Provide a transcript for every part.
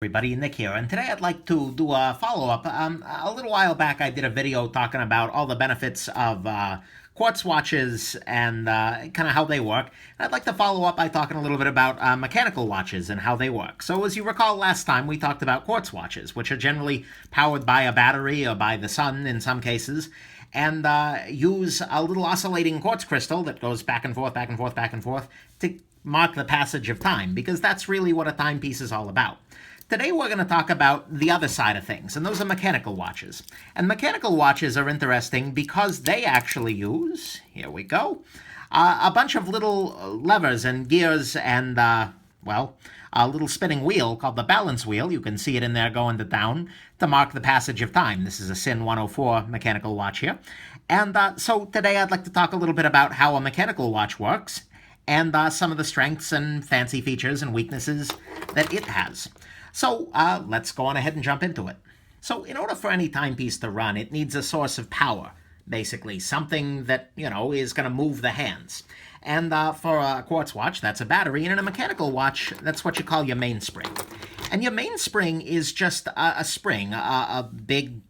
everybody, Nick here, and today I'd like to do a follow-up. A little while back I did a video talking about all the benefits of quartz watches and kind of how they work. And I'd like to follow up by talking a little bit about mechanical watches and how they work. So as you recall, last time we talked about quartz watches, which are generally powered by a battery or by the sun in some cases, and use a little oscillating quartz crystal that goes back and forth, back and forth, back and forth to mark the passage of time, because that's really what a timepiece is all about. Today we're going to talk about the other side of things, and those are mechanical watches. And mechanical watches are interesting because they actually use, here we go, a bunch of little levers and gears and, well, a little spinning wheel called the balance wheel. You can see it in there going to down to mark the passage of time. This is a Sinn 104 mechanical watch here. And so today I'd like to talk a little bit about how a mechanical watch works and some of the strengths and fancy features and weaknesses that it has. So let's go on ahead and jump into it. So in order for any timepiece to run, it needs a source of power, basically, something that, you know, is going to move the hands. And for a quartz watch, that's a battery, and in a mechanical watch, that's what you call your mainspring. And your mainspring is just a spring, a big,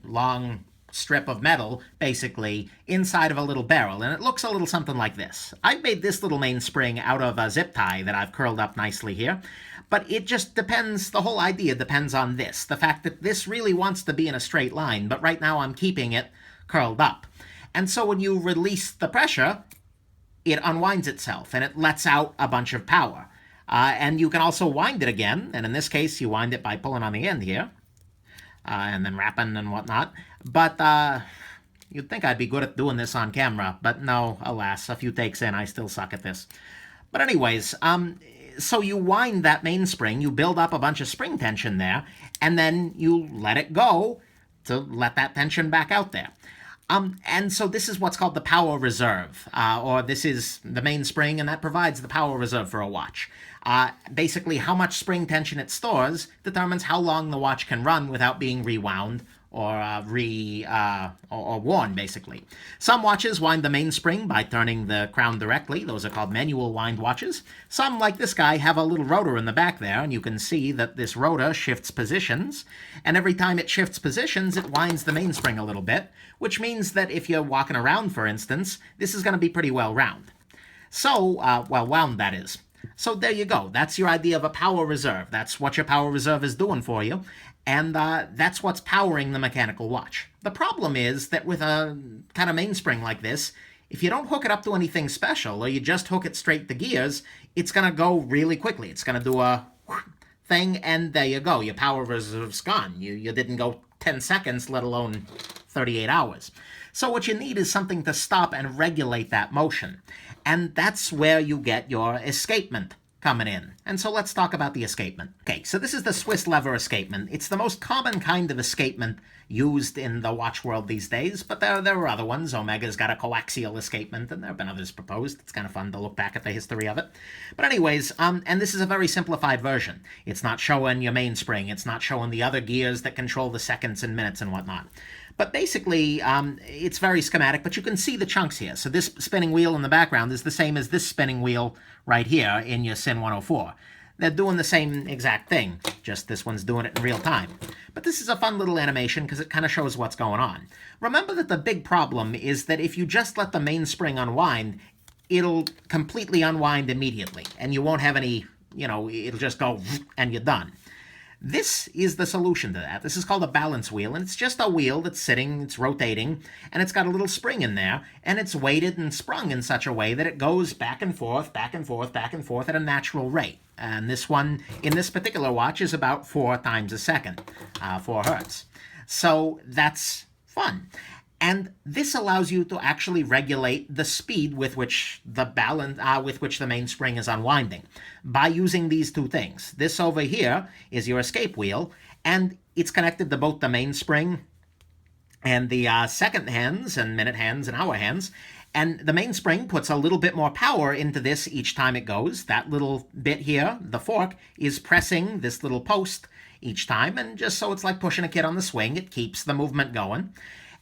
long strip of metal, basically, inside of a little barrel, and it looks a little something like this. I've made this little mainspring out of a zip tie that I've curled up nicely here, but it just depends, the whole idea depends on this, the fact that this really wants to be in a straight line, but right now I'm keeping it curled up. And so when you release the pressure, it unwinds itself, and it lets out a bunch of power. And you can also wind it again, and in this case, you wind it by pulling on the end here, and then wrapping and whatnot. But you'd think I'd be good at doing this on camera, but no, alas, a few takes in, I still suck at this. But anyways, so you wind that mainspring, you build up a bunch of spring tension there, and then you let it go to let that tension back out there. And so this is what's called the power reserve, or this is the mainspring, and that provides the power reserve for a watch. Basically, how much spring tension it stores determines how long the watch can run without being rewound or worn, basically. Some watches wind the mainspring by turning the crown directly. Those are called manual wind watches. Some, like this guy, have a little rotor in the back there, and you can see that this rotor shifts positions, and every time it shifts positions, it winds the mainspring a little bit, which means that if you're walking around, for instance, this is going to be pretty well round. So, well wound, that is. So there you go. That's your idea of a power reserve. That's what your power reserve is doing for you. And that's what's powering the mechanical watch. The problem is that with a kind of mainspring like this, if you don't hook it up to anything special, or you just hook it straight to gears, it's going to go really quickly. It's going to do a thing, and there you go. Your power reserve's gone. You didn't go 10 seconds, let alone 38 hours. So what you need is something to stop and regulate that motion. And that's where you get your escapement coming in. And so let's talk about the escapement. Okay, so this is the Swiss lever escapement. It's the most common kind of escapement used in the watch world these days, but there are other ones. Omega's got a coaxial escapement, and there have been others proposed. It's kind of fun to look back at the history of it. But anyways, and this is a very simplified version. It's not showing your mainspring. It's not showing the other gears that control the seconds and minutes and whatnot. But basically, it's very schematic, but you can see the chunks here. So this spinning wheel in the background is the same as this spinning wheel right here in your Sinn 104. They're doing the same exact thing, just this one's doing it in real time. But this is a fun little animation because it kind of shows what's going on. Remember that the big problem is that if you just let the mainspring unwind, it'll completely unwind immediately, and you won't have any, you know, it'll just go and you're done. This is the solution to that. This is called a balance wheel, and it's just a wheel that's sitting, it's rotating, and it's got a little spring in there, and it's weighted and sprung in such a way that it goes back and forth, back and forth, back and forth at a natural rate. And this one, in this particular watch, is about 4 times a second, 4 hertz. So that's fun. And this allows you to actually regulate the speed with which the mainspring is unwinding by using these two things. This over here is your escape wheel, and it's connected to both the mainspring and the second hands and minute hands and hour hands. And the mainspring puts a little bit more power into this each time it goes. That little bit here, the fork, is pressing this little post each time, and just so it's like pushing a kid on the swing, it keeps the movement going.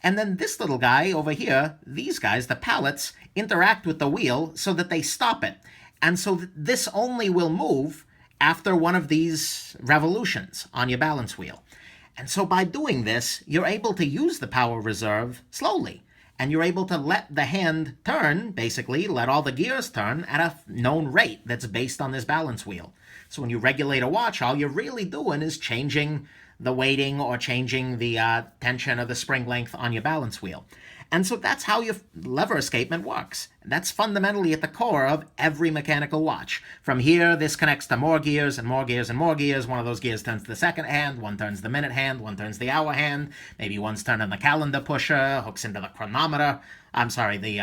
And then this little guy over here, these guys, the pallets, interact with the wheel so that they stop it. And so this only will move after one of these revolutions on your balance wheel. And so by doing this, you're able to use the power reserve slowly. And you're able to let the hand turn, basically, let all the gears turn at a known rate that's based on this balance wheel. So when you regulate a watch, all you're really doing is changing the weighting or changing the tension of the spring length on your balance wheel. And so that's how your lever escapement works. That's fundamentally at the core of every mechanical watch. From here, this connects to more gears and more gears and more gears. One of those gears turns the second hand, one turns the minute hand, one turns the hour hand. Maybe one's turning the calendar pusher, hooks into the chronometer. I'm sorry, the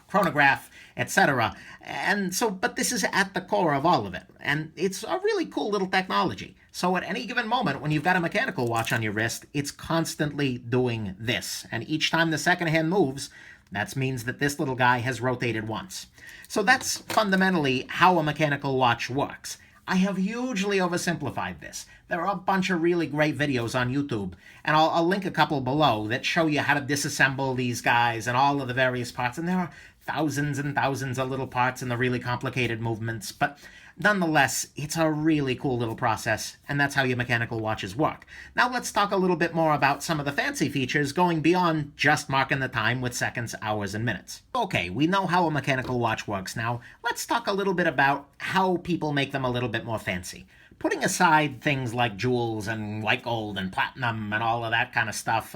chronograph, etc. And so, but this is at the core of all of it. And it's a really cool little technology. So at any given moment, when you've got a mechanical watch on your wrist, it's constantly doing this. And each time the second hand moves, that means that this little guy has rotated once. So that's fundamentally how a mechanical watch works. I have hugely oversimplified this. There are a bunch of really great videos on YouTube, and I'll link a couple below that show you how to disassemble these guys and all of the various parts. And there are thousands and thousands of little parts and the really complicated movements, but nonetheless, it's a really cool little process, and that's how your mechanical watches work. Now let's talk a little bit more about some of the fancy features going beyond just marking the time with seconds, hours, and minutes. Okay, we know how a mechanical watch works now. Let's talk a little bit about how people make them a little bit more fancy. Putting aside things like jewels and white gold and platinum and all of that kind of stuff,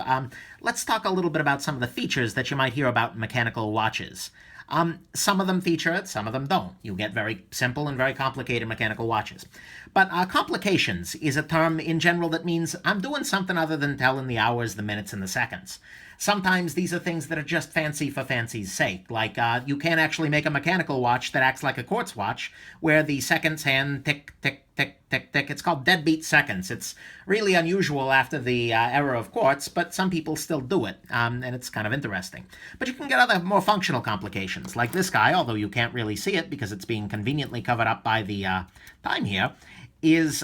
let's talk a little bit about some of the features that you might hear about in mechanical watches. Some of them feature it, some of them don't. You get very simple and very complicated mechanical watches. But complications is a term in general that means I'm doing something other than telling the hours, the minutes, and the seconds. Sometimes these are things that are just fancy for fancy's sake. Like you can't actually make a mechanical watch that acts like a quartz watch, where the seconds hand tick, tick, tick, tick, tick. It's called deadbeat seconds. It's really unusual after the era of quartz, but some people still do it, and it's kind of interesting. But you can get other more functional complications, like this guy, although you can't really see it because it's being conveniently covered up by the time here, is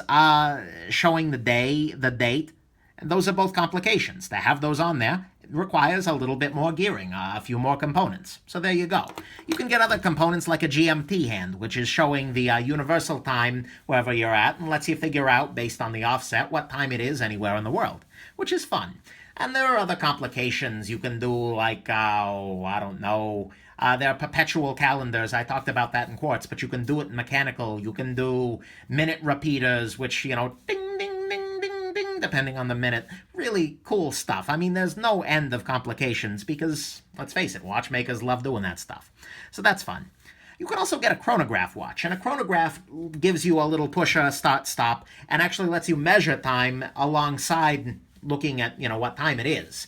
showing the day, the date. And those are both complications. To have those on there, it requires a little bit more gearing, a few more components. So there you go. You can get other components like a GMT hand, which is showing the universal time wherever you're at and lets you figure out, based on the offset, what time it is anywhere in the world, which is fun. And there are other complications you can do, like, I don't know, there are perpetual calendars. I talked about that in quartz, but you can do it in mechanical. You can do minute repeaters, which, you know, ding, ding, ding, ding, ding, depending on the minute. Really cool stuff. I mean, there's no end of complications because, let's face it, watchmakers love doing that stuff. So that's fun. You can also get a chronograph watch, and a chronograph gives you a little pusher, start, stop, and actually lets you measure time alongside looking at, you know, what time it is.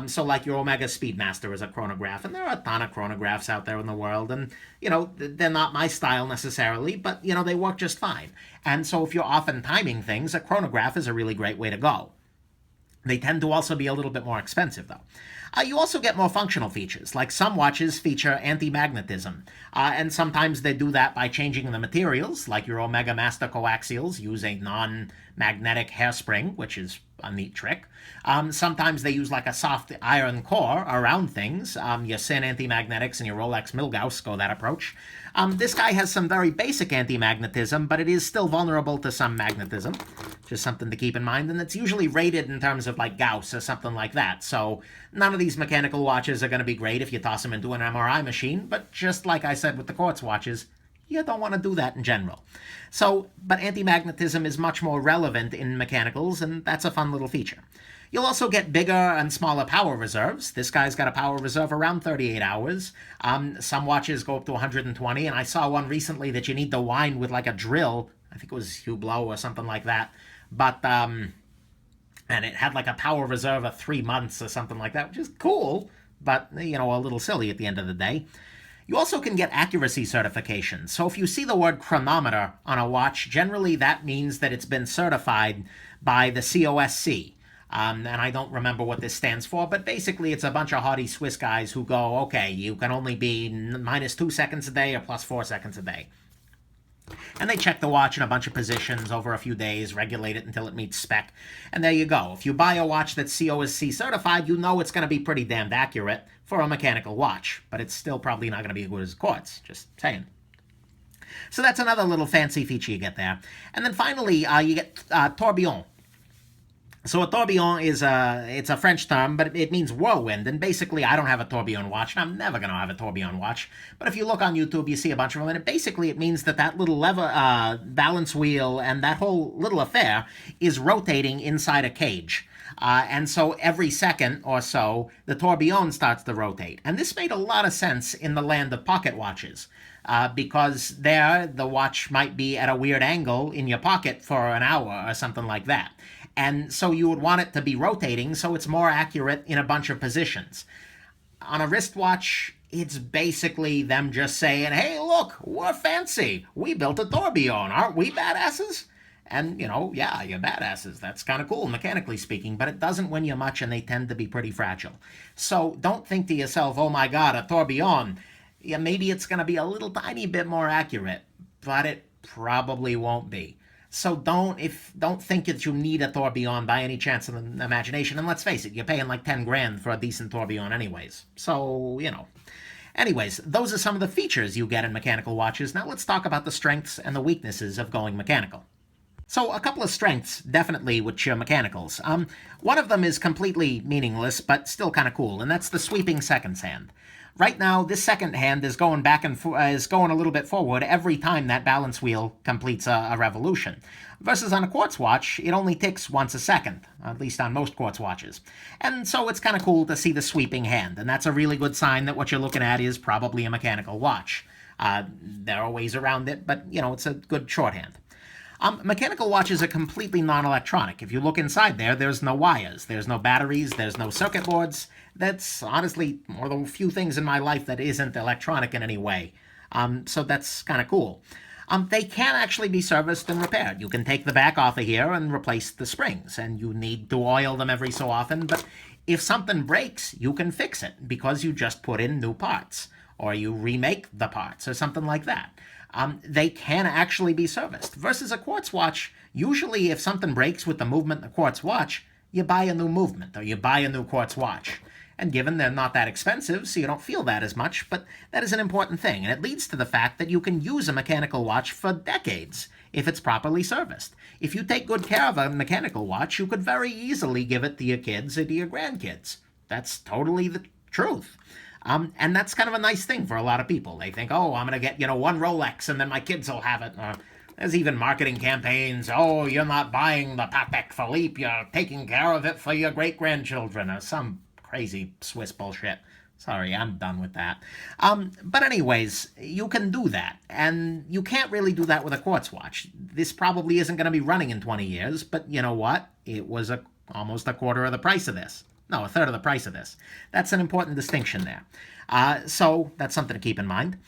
So like your Omega Speedmaster is a chronograph, and there are a ton of chronographs out there in the world, and, you know, they're not my style necessarily, but, you know, they work just fine. And so if you're often timing things, a chronograph is a really great way to go. They tend to also be a little bit more expensive, though. You also get more functional features, like some watches feature anti-magnetism, and sometimes they do that by changing the materials, like your Omega Master coaxials use a non-magnetic hairspring, which is a neat trick. Sometimes they use like a soft iron core around things. Your Sinn anti-magnetics and your Rolex Milgauss go that approach. This guy has some very basic anti-magnetism, but it is still vulnerable to some magnetism. Just something to keep in mind, and it's usually rated in terms of like Gauss or something like that. So none of these mechanical watches are going to be great if you toss them into an MRI machine, but just like I said with the quartz watches, you don't want to do that in general. So, but anti-magnetism is much more relevant in mechanicals, and that's a fun little feature. You'll also get bigger and smaller power reserves. This guy's got a power reserve around 38 hours. Some watches go up to 120, and I saw one recently that you need to wind with like a drill. I think it was Hublot or something like that. But, and it had like a power reserve of 3 months or something like that, which is cool, but, you know, a little silly at the end of the day. You also can get accuracy certification. So if you see the word chronometer on a watch, generally that means that it's been certified by the COSC. And I don't remember what this stands for, but basically it's a bunch of haughty Swiss guys who go, okay, you can only be -2 seconds a day or +4 seconds a day. And they check the watch in a bunch of positions over a few days, regulate it until it meets spec, and there you go. If you buy a watch that's COSC certified, you know it's going to be pretty damned accurate for a mechanical watch, but it's still probably not going to be as good as quartz, just saying. So that's another little fancy feature you get there. And then finally, you get tourbillon. So a tourbillon it's a French term, but it means whirlwind. And basically, I don't have a tourbillon watch, and I'm never going to have a tourbillon watch. But if you look on YouTube, you see a bunch of them, and it means that little lever, balance wheel, and that whole little affair is rotating inside a cage. And so every second or so, the tourbillon starts to rotate. And this made a lot of sense in the land of pocket watches. Because there, the watch might be at a weird angle in your pocket for an hour or something like that. And so you would want it to be rotating so it's more accurate in a bunch of positions. On a wristwatch, it's basically them just saying, hey, look, we're fancy. We built a tourbillon. Aren't we badasses? And, yeah, you're badasses. That's kind of cool, mechanically speaking, but it doesn't win you much, and they tend to be pretty fragile. So don't think to yourself, oh, my God, a tourbillon. Yeah, maybe it's going to be a little tiny bit more accurate, but it probably won't be. So don't think that you need a tourbillon by any chance of the imagination. And let's face it, you're paying like 10 grand for a decent tourbillon anyways. So, Anyways, those are some of the features you get in mechanical watches. Now let's talk about the strengths and the weaknesses of going mechanical. So a couple of strengths, definitely, with your mechanicals. One of them is completely meaningless, but still kind of cool, and that's the sweeping seconds hand. Right now, this second hand is going is going a little bit forward every time that balance wheel completes a revolution. Versus on a quartz watch, it only ticks once a second, at least on most quartz watches. And so it's kind of cool to see the sweeping hand, and that's a really good sign that what you're looking at is probably a mechanical watch. There are ways around it, but, it's a good shorthand. Mechanical watches are completely non-electronic. If you look inside there's no wires, there's no batteries, there's no circuit boards. That's honestly one of the few things in my life that isn't electronic in any way. So that's kind of cool. They can actually be serviced and repaired. You can take the back off of here and replace the springs, and you need to oil them every so often, but if something breaks, you can fix it because you just put in new parts, or you remake the parts, or something like that. They can actually be serviced. Versus a quartz watch, usually if something breaks with the movement in a quartz watch, you buy a new movement, or you buy a new quartz watch. And given they're not that expensive, so you don't feel that as much, but that is an important thing, and it leads to the fact that you can use a mechanical watch for decades if it's properly serviced. If you take good care of a mechanical watch, you could very easily give it to your kids or to your grandkids. That's totally the truth. And that's kind of a nice thing for a lot of people. They think, oh, I'm going to get, one Rolex and then my kids will have it. There's even marketing campaigns. Oh, you're not buying the Patek Philippe. You're taking care of it for your great-grandchildren, or some crazy Swiss bullshit. Sorry, I'm done with that. But anyways, you can do that. And you can't really do that with a quartz watch. This probably isn't going to be running in 20 years, but you know what? It was almost a quarter of the price of this. No, a third of the price of this. That's an important distinction there. So that's something to keep in mind.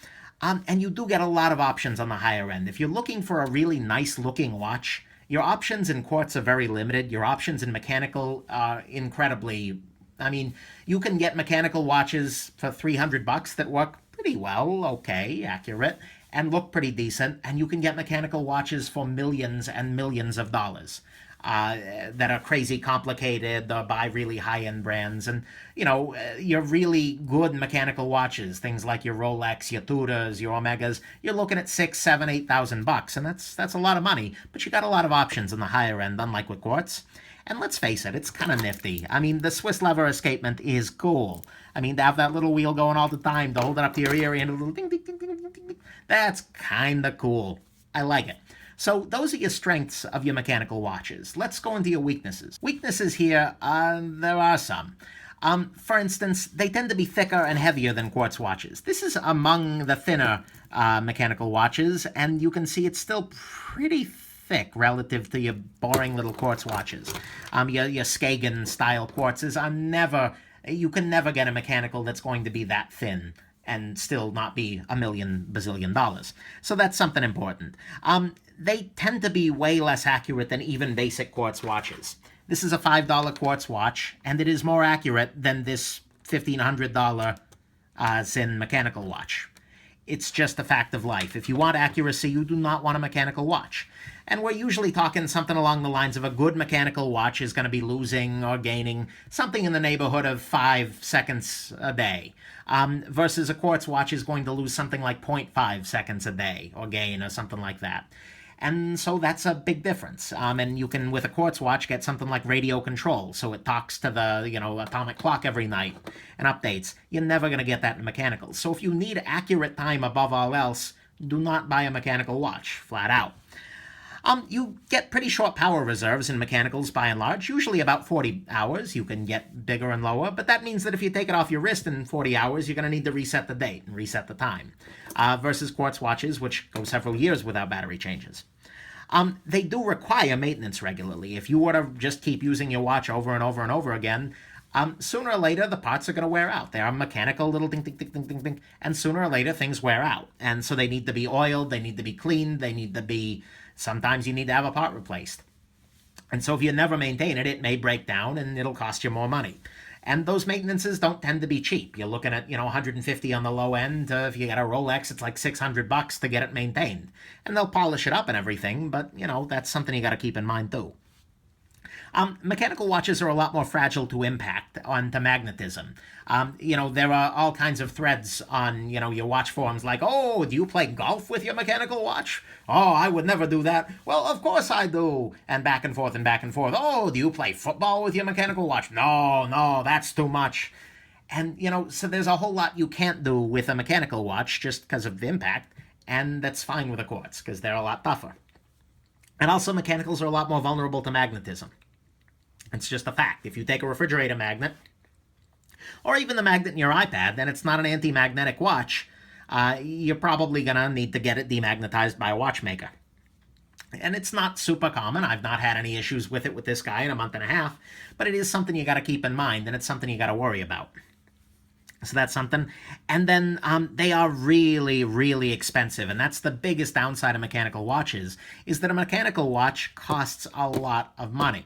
And you do get a lot of options on the higher end. If you're looking for a really nice-looking watch, your options in quartz are very limited. Your options in mechanical are incredibly... you can get mechanical watches for $300 that work pretty well, okay, accurate, and look pretty decent. And you can get mechanical watches for millions and millions of dollars. That are crazy complicated, or buy really high-end brands. And, your really good mechanical watches, things like your Rolex, your Tudors, your Omegas, you're looking at $6,000, $7,000, $8,000, and that's a lot of money. But you got a lot of options on the higher end, unlike with quartz. And let's face it, it's kind of nifty. The Swiss lever escapement is cool. To have that little wheel going all the time, to hold it up to your ear and a little ding, ding, ding, ding, ding, ding, ding, that's kind of cool. I like it. So those are your strengths of your mechanical watches. Let's go into your weaknesses. Weaknesses here, there are some. For instance, they tend to be thicker and heavier than quartz watches. This is among the thinner mechanical watches, and you can see it's still pretty thick relative to your boring little quartz watches. Your Skagen-style quartzes are you can never get a mechanical that's going to be that thin and still not be $1 million bazillion dollars. So that's something important. They tend to be way less accurate than even basic quartz watches. This is a $5 quartz watch, and it is more accurate than this $1,500 Sinn mechanical watch. it's just a fact of life. If you want accuracy, you do not want a mechanical watch. And we're usually talking something along the lines of a good mechanical watch is going to be losing or gaining something in the neighborhood of 5 seconds a day, versus a quartz watch is going to lose something like 0.5 seconds a day or gain or something like that. And so that's a big difference. And you can, with a quartz watch, get something like radio control. So it talks to the, atomic clock every night and updates. You're never going to get that in mechanical. So if you need accurate time above all else, do not buy a mechanical watch, flat out. You get pretty short power reserves in mechanicals by and large, usually about 40 hours. You can get bigger and lower, but that means that if you take it off your wrist in 40 hours, you're going to need to reset the date and reset the time, versus quartz watches, which go several years without battery changes. They do require maintenance regularly. If you were to just keep using your watch over and over and over again, sooner or later, the parts are going to wear out. They are mechanical little ding, ding, ding, ding, ding, ding, and sooner or later, things wear out. And so they need to be oiled, they need to be cleaned, they need to be, sometimes you need to have a part replaced. And so if you never maintain it, it may break down and it'll cost you more money. And those maintenances don't tend to be cheap. You're looking at, $150 on the low end. If you got a Rolex, it's like $600 to get it maintained. And they'll polish it up and everything, but, that's something you got to keep in mind too. Mechanical watches are a lot more fragile to impact onto magnetism. There are all kinds of threads on, your watch forums like, oh, do you play golf with your mechanical watch? Oh, I would never do that. Well, of course I do. And back and forth and back and forth. Oh, do you play football with your mechanical watch? No, that's too much. And, so there's a whole lot you can't do with a mechanical watch just because of the impact. And that's fine with a quartz because they're a lot tougher. And also mechanicals are a lot more vulnerable to magnetism. It's just a fact. If you take a refrigerator magnet, or even the magnet in your iPad, then it's not an anti-magnetic watch. You're probably going to need to get it demagnetized by a watchmaker. And it's not super common. I've not had any issues with it with this guy in a month and a half, but it is something you got to keep in mind, and it's something you got to worry about. So that's something. And then they are really, really expensive, and that's the biggest downside of mechanical watches, is that a mechanical watch costs a lot of money.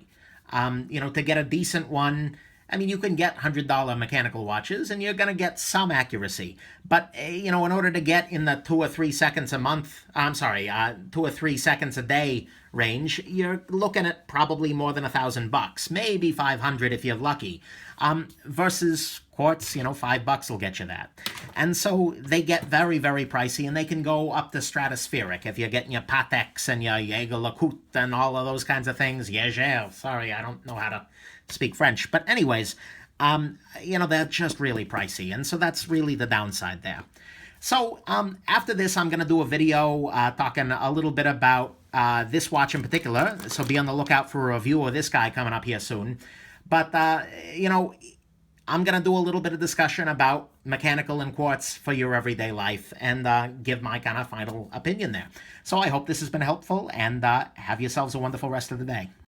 To get a decent one, you can get $100 mechanical watches and you're going to get some accuracy. But, in order to get in the 2 or 3 seconds a month, 2 or 3 seconds a day range, you're looking at probably more than $1,000, maybe $500 if you're lucky, versus quartz, $5 will get you that. And so they get very, very pricey, and they can go up to stratospheric. If you're getting your Patex and your Jaeger-LeCoultre and all of those kinds of things, Jaeger, sorry, I don't know how to speak French. But anyways, they're just really pricey, and so that's really the downside there. So after this, I'm going to do a video talking a little bit about this watch in particular, so be on the lookout for a review of this guy coming up here soon. But, I'm going to do a little bit of discussion about mechanical and quartz for your everyday life and give my kind of final opinion there. So I hope this has been helpful, and have yourselves a wonderful rest of the day.